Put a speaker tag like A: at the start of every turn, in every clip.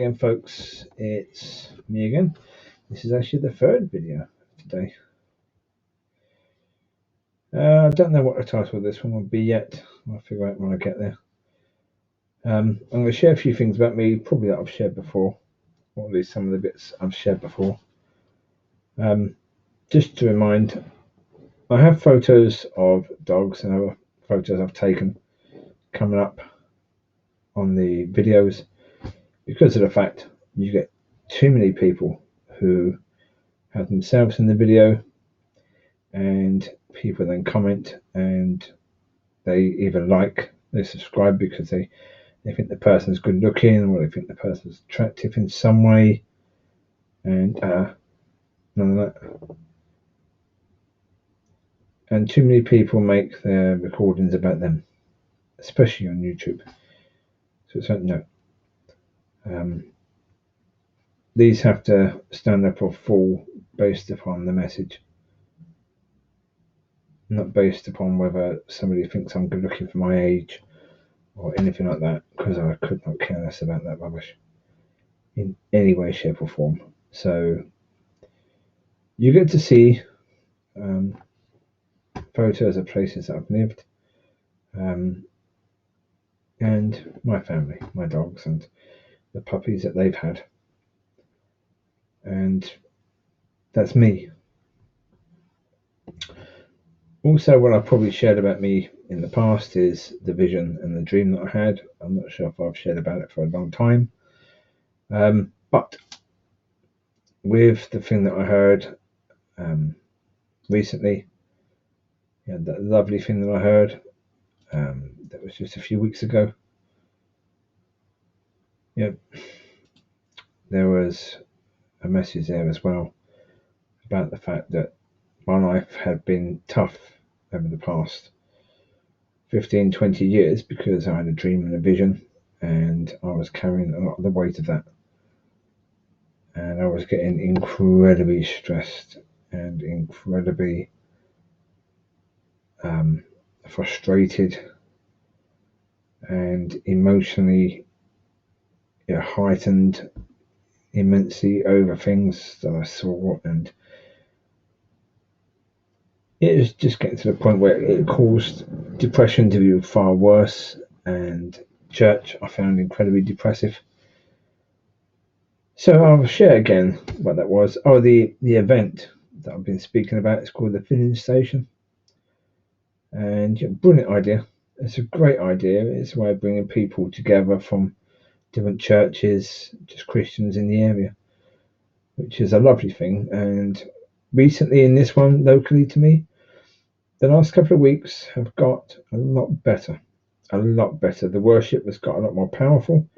A: Again, folks, it's me again. This is actually the third video today. I don't know what the title of this one will be yet. I'll figure out when I get there. I'm going to share a few things about me, probably that I've shared before, or at least some of the bits I've shared before. Just to remind, I have photos of dogs and other photos I've taken coming up on the videos because of the fact you get too many people who have themselves in the video, and people then comment and they either they subscribe because they think the person's good looking or they think the person's attractive in some way, and none of that. And too many people make their recordings about them, especially on YouTube. So it's like, no. These have to stand up or fall based upon the message, not based upon whether somebody thinks I'm good looking for my age or anything like that, because I could not care less about that rubbish in any way, shape or form. So you get to see photos of places that I've lived, and my family, my dogs and the puppies that they've had, and that's me. Also, what I've probably shared about me in the past is the vision and the dream that I had. I'm not sure if I've shared about it for a long time, but with the thing that I heard recently, that lovely thing that I heard that was just a few weeks ago, there was a message there as well about the fact that my life had been tough over the past 15-20 years because I had a dream and a vision, and I was carrying a lot of the weight of that, and I was getting incredibly stressed and incredibly frustrated and emotionally heightened immensely over things that I saw, and it was just getting to the point where it caused depression to be far worse, and church I found incredibly depressive. So I'll share again what that was. The event that I've been speaking about is called the Filling Station, and brilliant idea. It's a great idea. It's a way of bringing people together from different churches, just Christians in the area, which is a lovely thing. And recently in this one locally to me, the last couple of weeks have got a lot better. The worship has got a lot more powerful,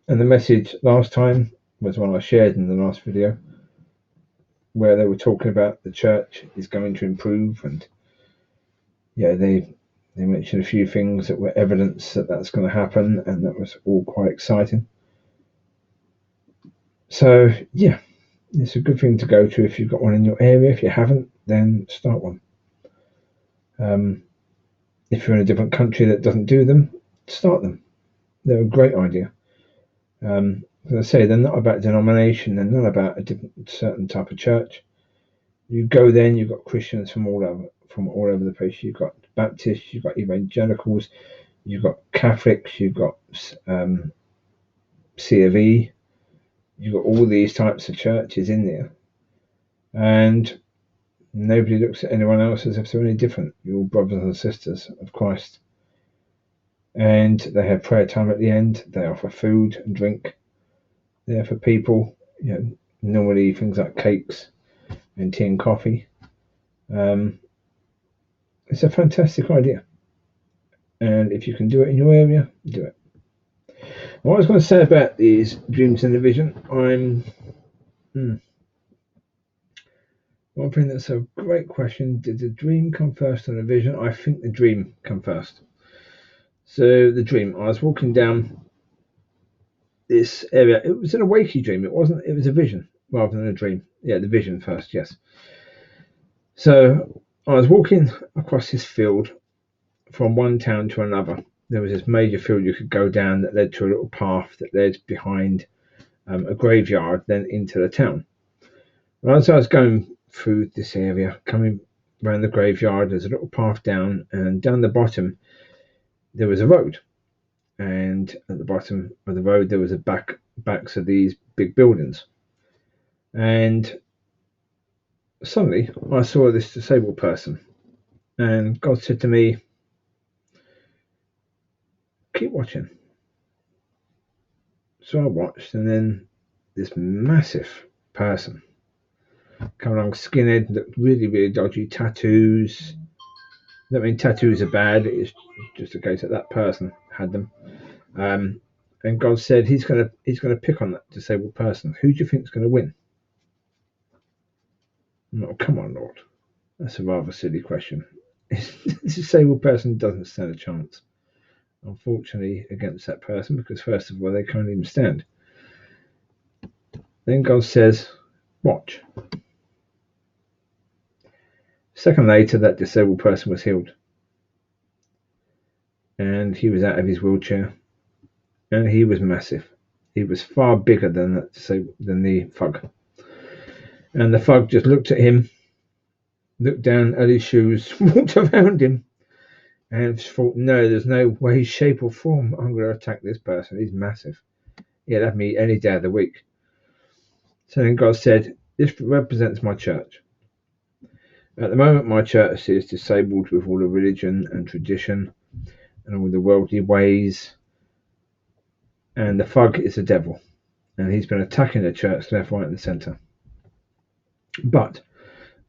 A: and the message last time was one I shared in the last video, where they were talking about the church is going to improve, and they mentioned a few things that were evidence that that's going to happen, and that was all quite exciting. So it's a good thing to go to if you've got one in your area. If you haven't, then start one. If you're in a different country that doesn't do them, start them. They're a great idea. As I say, they're not about denomination. They're not about a certain type of church. You go there and you've got Christians from all over the place. You've got Baptists, you've got evangelicals, you've got Catholics, you've got C of E. You've got all these types of churches in there, and nobody looks at anyone else as if they're any different. You're all brothers and sisters of Christ. And they have prayer time at the end. They offer food and drink there for people. Normally things like cakes and tea and coffee. It's a fantastic idea. And if you can do it in your area, do it. What I was going to say about these dreams and the vision, one thing that's a great question: did the dream come first or the vision? I think the dream come first. So the dream, I was walking down this area. It was an wakey dream. It wasn't. It was a vision rather than a dream. Yeah, the vision first. Yes. So I was walking across this field from one town to another. There was this major field you could go down that led to a little path that led behind a graveyard, then into the town. And as I was going through this area, coming around the graveyard, there's a little path down, and down the bottom there was a road. And at the bottom of the road there was a backs of these big buildings. And suddenly I saw this disabled person, and God said to me, keep watching. So I watched, and then this massive person coming along, skinhead, looked really, really dodgy, tattoos. I don't mean tattoos are bad, it's just a case that person had them. And God said he's gonna pick on that disabled person. Who do you think is gonna win? No, come on, Lord. That's a rather silly question. This disabled person doesn't stand a chance, unfortunately, against that person, because first of all, they can't even stand. Then God says, watch. A second later, that disabled person was healed. And he was out of his wheelchair. And he was massive. He was far bigger than the thug. And the thug just looked at him, looked down at his shoes, walked around him, and thought, no, there's no way, shape, or form I'm going to attack this person. He's massive. He'll have me any day of the week. So then God said, this represents my church. At the moment, my church is disabled with all the religion and tradition and all the worldly ways. And the thug is the devil. And he's been attacking the church left, right, and centre. But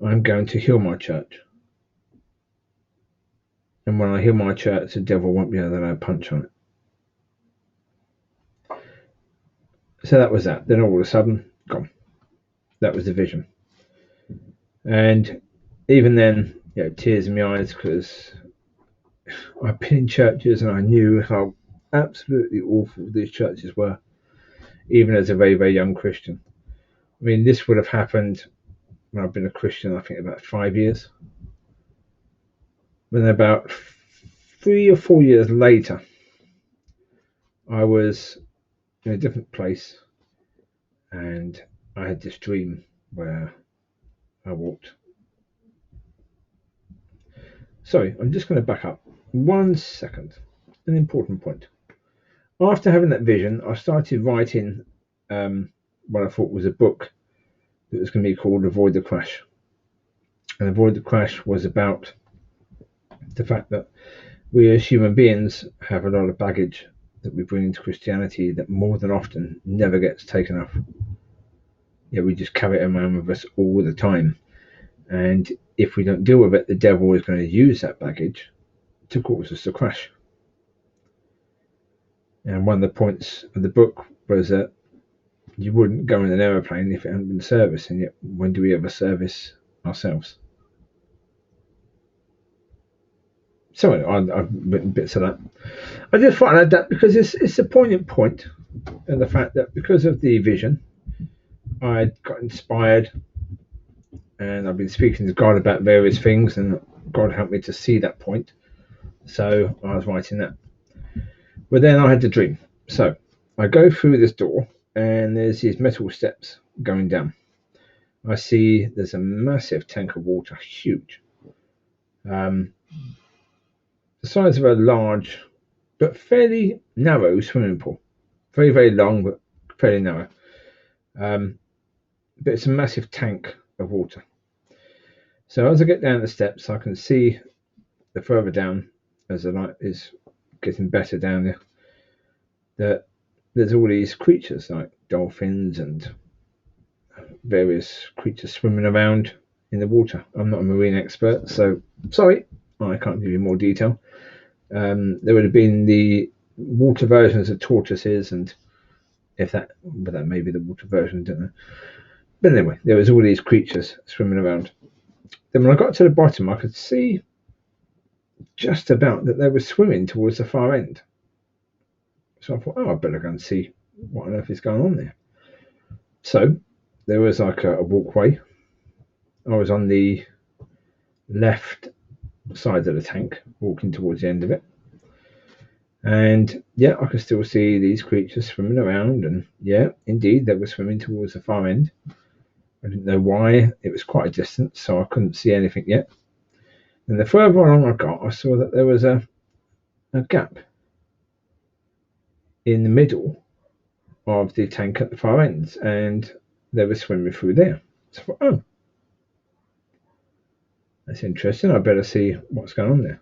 A: I'm going to heal my church. And when I heal my church, the devil won't be able to lay a punch on it. So that was that. Then all of a sudden, gone. That was the vision. And even then, tears in my eyes, because I've been in churches and I knew how absolutely awful these churches were, even as a very, very young Christian. I mean, this would have happened when I've been a Christian, I think about 5 years. Then about 3 or 4 years later, I was in a different place, and I had this dream where I walked. Sorry, I'm just going to back up 1 second. An important point. After having that vision, I started writing what I thought was a book that was going to be called Avoid the Crash. And Avoid the Crash was about the fact that we as human beings have a lot of baggage that we bring into Christianity that more than often never gets taken off. We just carry it around with us all the time. And if we don't deal with it, the devil is going to use that baggage to cause us to crash. And one of the points of the book was that you wouldn't go in an aeroplane if it hadn't been serviced, and yet when do we ever service ourselves? So I've written bits of that. I just thought I'd add that because it's a poignant point, and the fact that because of the vision, I got inspired, and I've been speaking to God about various things, and God helped me to see that point. So I was writing that. But then I had the dream. So I go through this door, and there's these metal steps going down. I see there's a massive tank of water, huge. The size of a large but fairly narrow swimming pool. Very, very long, but fairly narrow. But it's a massive tank of water. So as I get down the steps, I can see the further down, as the light is getting better down there, that there's all these creatures like dolphins and various creatures swimming around in the water. I'm not a marine expert, so sorry, I can't give you more detail. There would have been the water versions of tortoises, and but that may be the water version, I don't know. But anyway, there was all these creatures swimming around. Then when I got to the bottom, I could see just about that they were swimming towards the far end. So I thought, I better go and see what on earth is going on there. So there was like a walkway. I was on the left side of the tank, walking towards the end of it. And yeah, I could still see these creatures swimming around, and yeah, indeed, they were swimming towards the far end. I didn't know why. It was quite a distance, so I couldn't see anything yet. And the further along I got, I saw that there was a gap in the middle of the tank at the far ends, and they were swimming through there. So I thought, oh, that's interesting. I better see what's going on there.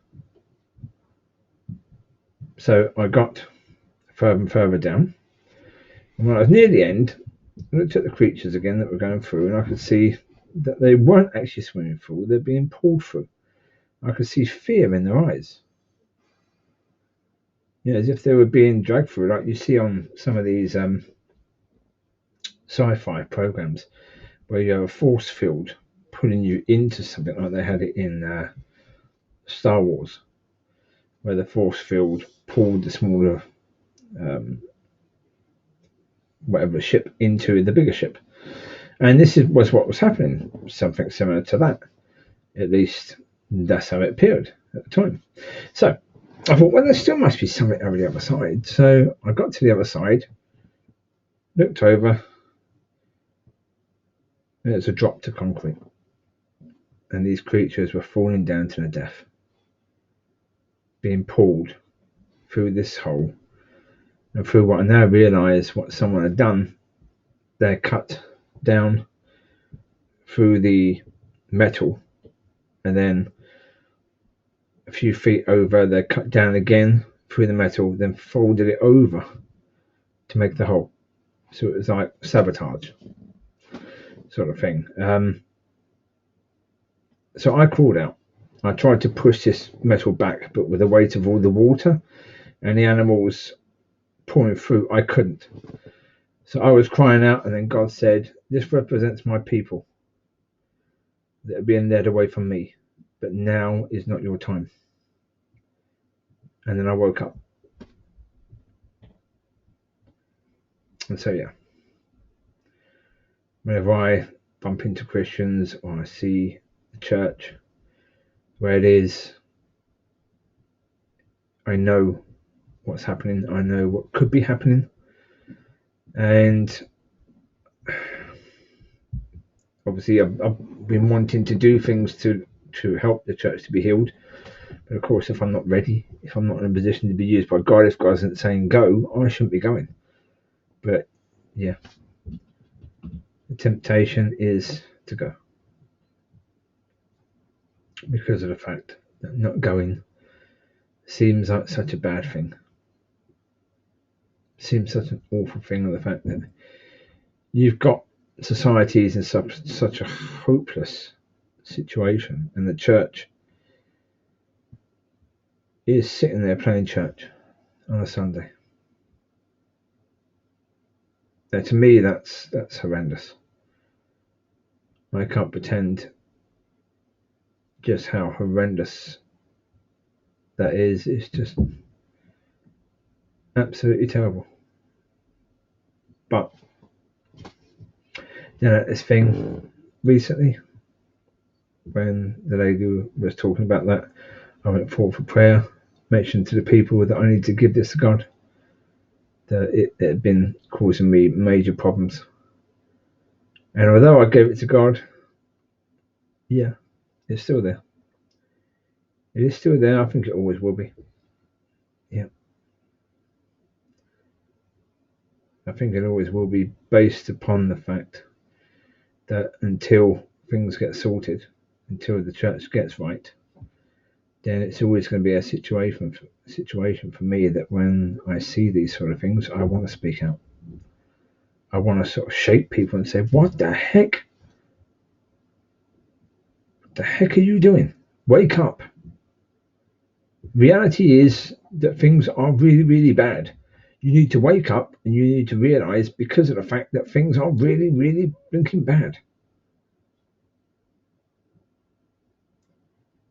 A: So I got further and further down, and when I was near the end, I looked at the creatures again that were going through, and I could see that they weren't actually swimming through, they're being pulled through. I could see fear in their eyes. As if they were being dragged through, like you see on some of these sci-fi programs, where you have a force field pulling you into something, like they had it in Star Wars, where the force field pulled the smaller whatever ship into the bigger ship. And this was what was happening, something similar to that. At least that's how it appeared at the time. So I thought, well, there still must be something over the other side. So I got to the other side, looked over, and there's a drop to concrete. And these creatures were falling down to their death, being pulled through this hole. And through what I now realise what someone had done, they cut down through the metal, and then a few feet over, they cut down again through the metal, then folded it over to make the hole. So it was like sabotage sort of thing. So I crawled out. I tried to push this metal back, but with the weight of all the water and the animals pouring through, I couldn't. So I was crying out, and then God said, "This represents my people that are being led away from me, but now is not your time." And then I woke up. And so, yeah, whenever I bump into Christians or I see the church where it is, I know what's happening. I know what could be happening. And obviously, I've been wanting to do things to help the church to be healed. But of course, if I'm not ready, if I'm not in a position to be used by God, if God isn't saying go, I shouldn't be going. But yeah, the temptation is to go, because of the fact that not going seems like such a bad thing. Seems such an awful thing, of the fact that you've got societies in such a hopeless situation, and the church is sitting there playing church on a Sunday. Now, to me, that's horrendous. I can't pretend just how horrendous that is. It's just absolutely terrible. But this thing recently, when the lady was talking about that, I went forward for prayer, mentioned to the people that I need to give this to God, that it had been causing me major problems. And although I gave it to God, yeah, it's still there. It is still there. I think it always will be. Yeah. I think it always will be, based upon the fact that until things get sorted, until the church gets right, then it's always going to be a situation for me that when I see these sort of things, I want to speak out. I want to sort of shake people and say, "What the heck? What the heck are you doing? Wake up." Reality is that things are really, really bad. You need to wake up, and you need to realize, because of the fact that things are really, really blinking bad.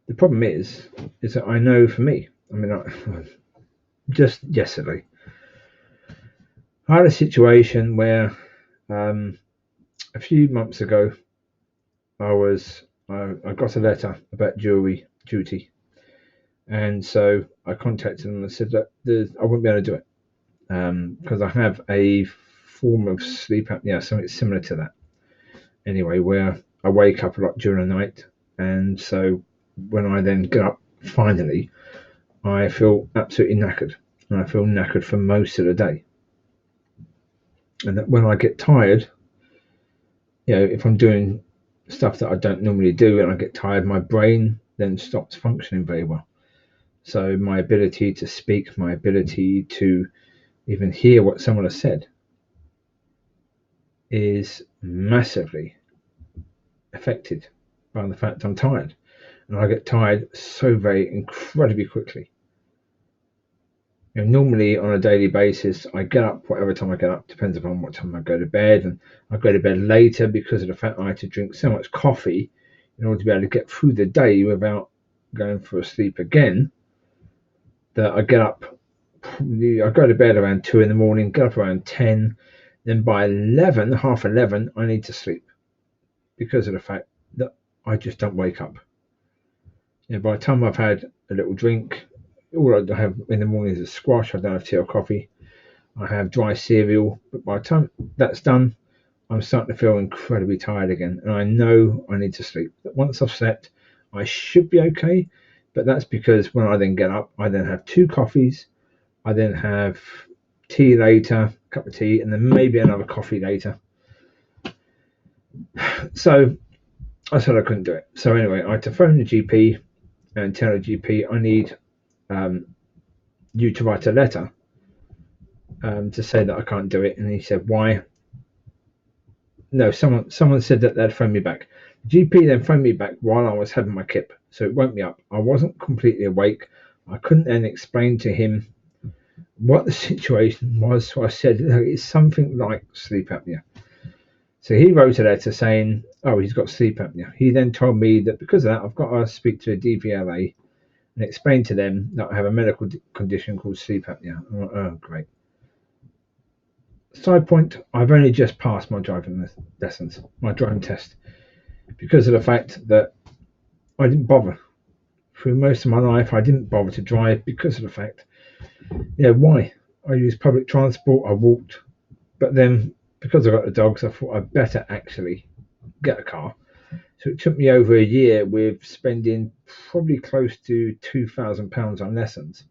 A: The problem is that I know for me, just yesterday, I had a situation where a few months ago, I got a letter about jury duty, And so I contacted them and said that I wouldn't be able to do it because I have a form of sleep apnea, something similar to that. Anyway, where I wake up a lot during the night, and so when I then get up, finally, I feel absolutely knackered, and I feel knackered for most of the day. And that when I get tired, if I'm doing stuff that I don't normally do, and I get tired, my brain then stops functioning very well. So my ability to speak, my ability to even hear what someone has said is massively affected by the fact I'm tired. And I get tired so very incredibly quickly. Normally on a daily basis, I get up whatever time I get up, depends upon what time I go to bed. And I go to bed later because of the fact I had to drink so much coffee in order to be able to get through the day without going for a sleep again, that I get up. I go to bed around 2 in the morning, get up around 10. Then by 11, half 11, I need to sleep because of the fact that I just don't wake up. By the time I've had a little drink, all I have in the morning is a squash. I don't have tea or coffee. I have dry cereal. But by the time that's done, I'm starting to feel incredibly tired again. And I know I need to sleep. But once I've slept, I should be okay. But that's because when I then get up, I then have 2 coffees. I then have tea later, a cup of tea, and then maybe another coffee later. So I said I couldn't do it. So anyway, I had to phone the GP and tell the GP I need you to write a letter to say that I can't do it. And he said, why? No, someone said that they'd phone me back. The GP then phoned me back while I was having my kip. So it woke me up. I wasn't completely awake. I couldn't then explain to him what the situation was. So I said, it's something like sleep apnea. So he wrote a letter saying, oh, he's got sleep apnea. He then told me that because of that, I've got to speak to a DVLA and explain to them that I have a medical condition called sleep apnea. I'm like, oh, great. Side point, I've only just passed my driving lessons, my driving test, because of the fact that I didn't bother. Through most of my life, I didn't bother to drive because of the fact, why? I used public transport, I walked, but then because I got the dogs, I thought I'd better actually get a car. So it took me over a year with spending probably close to £2,000 on lessons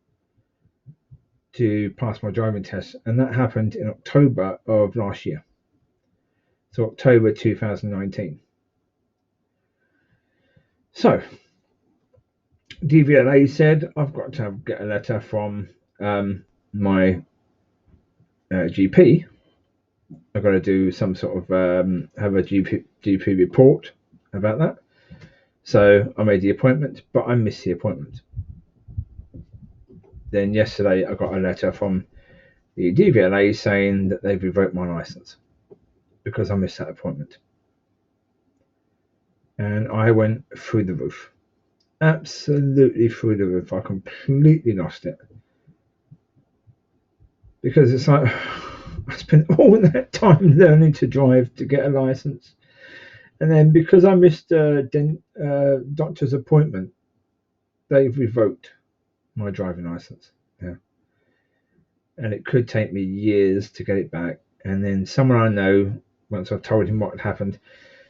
A: to pass my driving test. And that happened in October of last year. So October 2019. So DVLA said I've got to get a letter from my GP. I've got to do some sort of have a GP report about that. So I made the appointment, but I missed the appointment. Then yesterday I got a letter from the DVLA saying that they've revoked my license because I missed that appointment. And I went through the roof. Absolutely through the roof. I completely lost it. Because it's like, I spent all that time learning to drive to get a license. And then because I missed a doctor's appointment, they've revoked my driving license. Yeah. And it could take me years to get it back. And then someone I know, once I told him what had happened,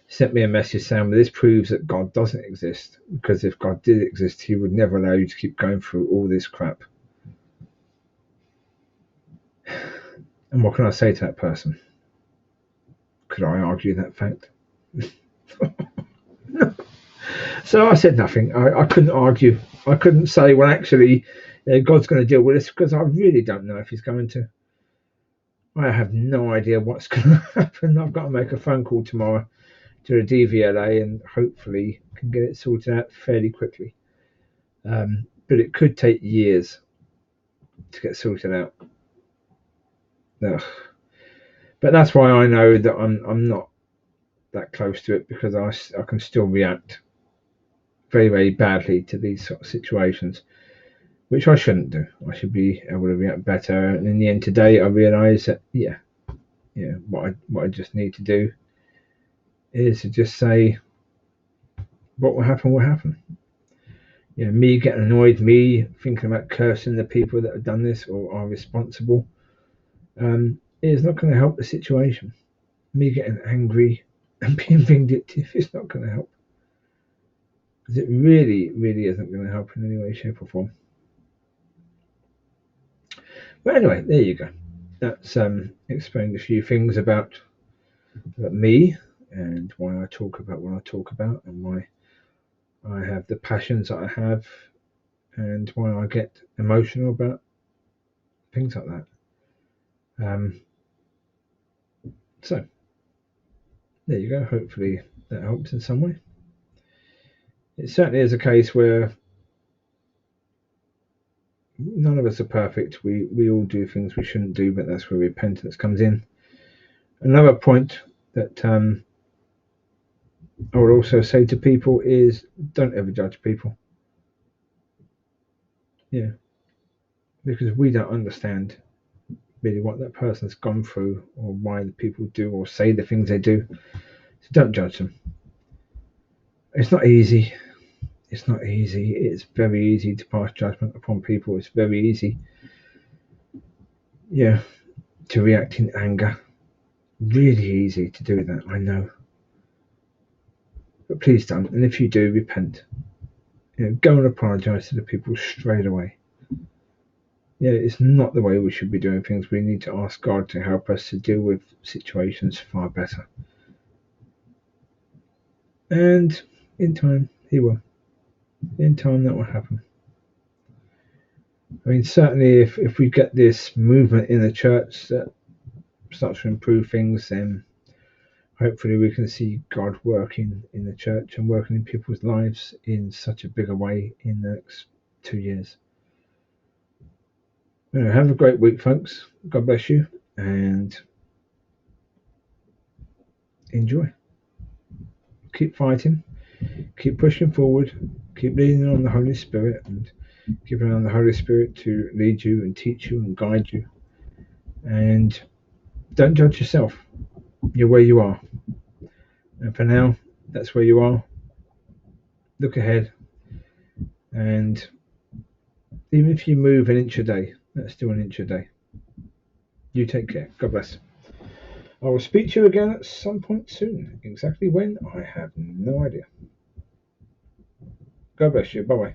A: sent me a message saying, well, this proves that God doesn't exist. Because if God did exist, he would never allow you to keep going through all this crap. And what can I say to that person? Could I argue that fact? No. So I said nothing. I couldn't argue. I couldn't say, well, actually, God's going to deal with this, because I really don't know if he's going to. I have no idea what's going to happen. I've got to make a phone call tomorrow to the DVLA and hopefully can get it sorted out fairly quickly. But it could take years to get sorted out. Ugh. But that's why I know that I'm not that close to it, because I can still react very, very badly to these sort of situations, which I shouldn't do. I should be able to react better. And in the end today, I realise that what I just need to do is to just say what will happen will happen. Me getting annoyed, me thinking about cursing the people that have done this or are responsible, is not going to help the situation. Me getting angry and being vindictive is not going to help. Because it really, really isn't going to help in any way, shape, or form. But anyway, there you go. That's explained a few things about me and why I talk about what I talk about and why I have the passions that I have and why I get emotional about things like that. So there you go. Hopefully that helps in some way. It certainly is a case where none of us are perfect. We all do things we shouldn't do, but that's where repentance comes in. Another point that I would also say to people is don't ever judge people. Yeah, because we don't understand really what that person's gone through or why the people do or say the things they do. So don't judge them. It's not easy. It's not easy. It's very easy to pass judgment upon people. It's very easy, yeah, to react in anger. Really easy to do that, I know. But please don't. And if you do, repent. Go and apologise to the people straight away. Yeah, it's not the way we should be doing things. We need to ask God to help us to deal with situations far better. And in time, He will. In time, that will happen. I mean, certainly, if we get this movement in the church that starts to improve things, then hopefully we can see God working in the church and working in people's lives in such a bigger way in the next 2 years. Have a great week, folks. God bless you and enjoy. Keep fighting, keep pushing forward, keep leaning on the Holy Spirit and keep on the Holy Spirit to lead you and teach you and guide you. And don't judge yourself. You're where you are. And for now, that's where you are. Look ahead. And even if you move an inch a day, that's still an inch a day. You take care. God bless. I will speak to you again at some point soon. Exactly when, I have no idea. God bless you. Bye bye.